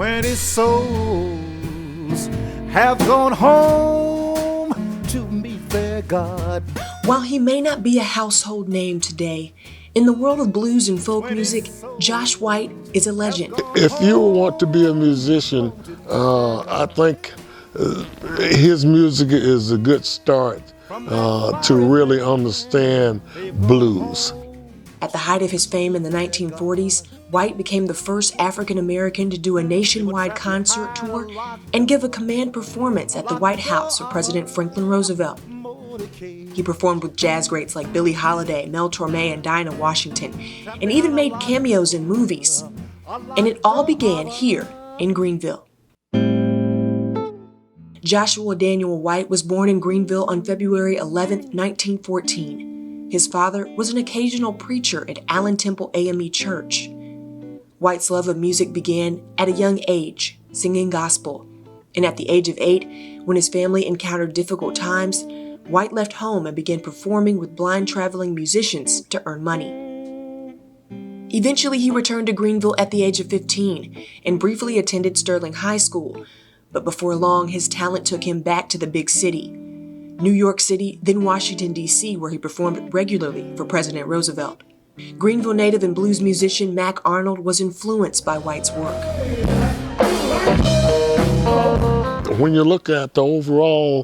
when his souls have gone home to meet their God. While he may not be a household name today, in the world of blues and folk music, Josh White is a legend. If you want to be a musician, I think his music is a good start to really understand blues. At the height of his fame in the 1940s, White became the first African American to do a nationwide concert tour and give a command performance at the White House of President Franklin Roosevelt. He performed with jazz greats like Billie Holiday, Mel Torme, and Dinah Washington, and even made cameos in movies. And it all began here in Greenville. Joshua Daniel White was born in Greenville on February 11, 1914. His father was an occasional preacher at Allen Temple AME Church. White's love of music began at a young age, singing gospel. And at the age of 8, when his family encountered difficult times, White left home and began performing with blind traveling musicians to earn money. Eventually, he returned to Greenville at the age of 15 and briefly attended Sterling High School, but before long, his talent took him back to the big city, New York City, then Washington, D.C., where he performed regularly for President Roosevelt. Greenville native and blues musician Mac Arnold was influenced by White's work. When you look at the overall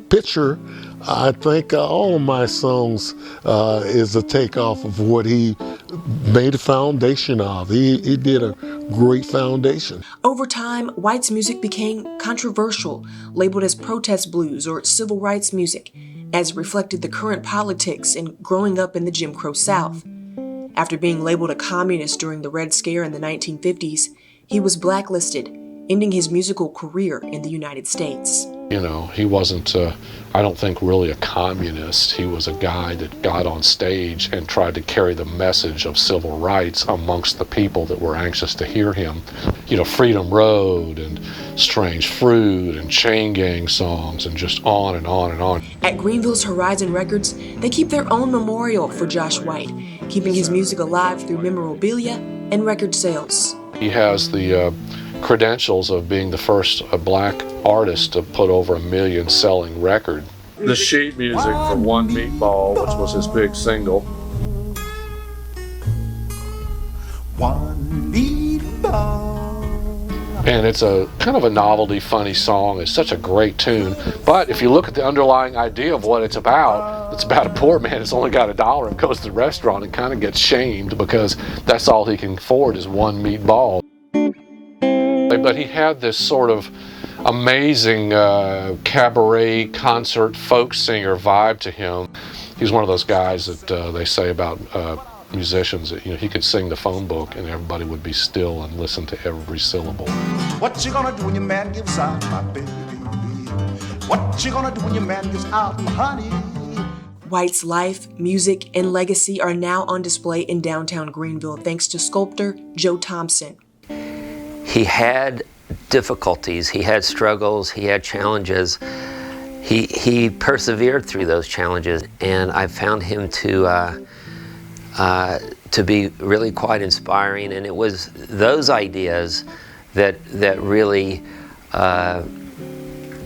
picture, I think all of my songs is a takeoff of what he made a foundation of. He did a great foundation. Over time, White's music became controversial, labeled as protest blues or civil rights music, as it reflected the current politics and growing up in the Jim Crow South. After being labeled a communist during the Red Scare in the 1950s, he was blacklisted, ending his musical career in the United States. You know, he wasn't, I don't think, really a communist. He was a guy that got on stage and tried to carry the message of civil rights amongst the people that were anxious to hear him. You know, Freedom Road and Strange Fruit and Chain Gang songs and just on and on and on. At Greenville's Horizon Records, they keep their own memorial for Josh White, keeping his music alive through memorabilia and record sales. He has the credentials of being the first black artist to put over 1 million selling record. The sheet music for One Meatball, which was his big single. One meatball. And it's a kind of a novelty, funny song. It's such a great tune. But if you look at the underlying idea of what it's about a poor man that's only got $1 and goes to the restaurant and kind of gets shamed because that's all he can afford is one meatball. But he had this sort of amazing cabaret concert folk singer vibe to him. He's one of those guys that they say about musicians that, you know, he could sing the phone book and everybody would be still and listen to every syllable. What you gonna do when your man gives out, my baby? What you gonna do when your man gives out, my honey? White's life, music, and legacy are now on display in downtown Greenville thanks to sculptor Joe Thompson. He had difficulties, he had struggles, he had challenges. He persevered through those challenges, and I found him to be really quite inspiring. And it was those ideas that really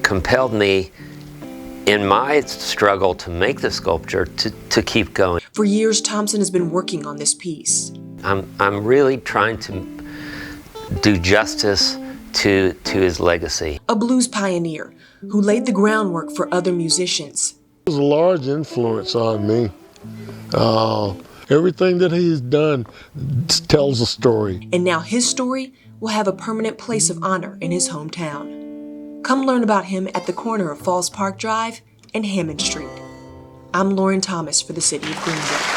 compelled me in my struggle to make the sculpture to keep going. For years, Thompson has been working on this piece. I'm really trying to do justice to his legacy. A blues pioneer who laid the groundwork for other musicians. It was a large influence on me. Everything that he's done tells a story. And now his story will have a permanent place of honor in his hometown. Come learn about him at the corner of Falls Park Drive and Hammond Street. I'm Lauren Thomas for the City of Greenville.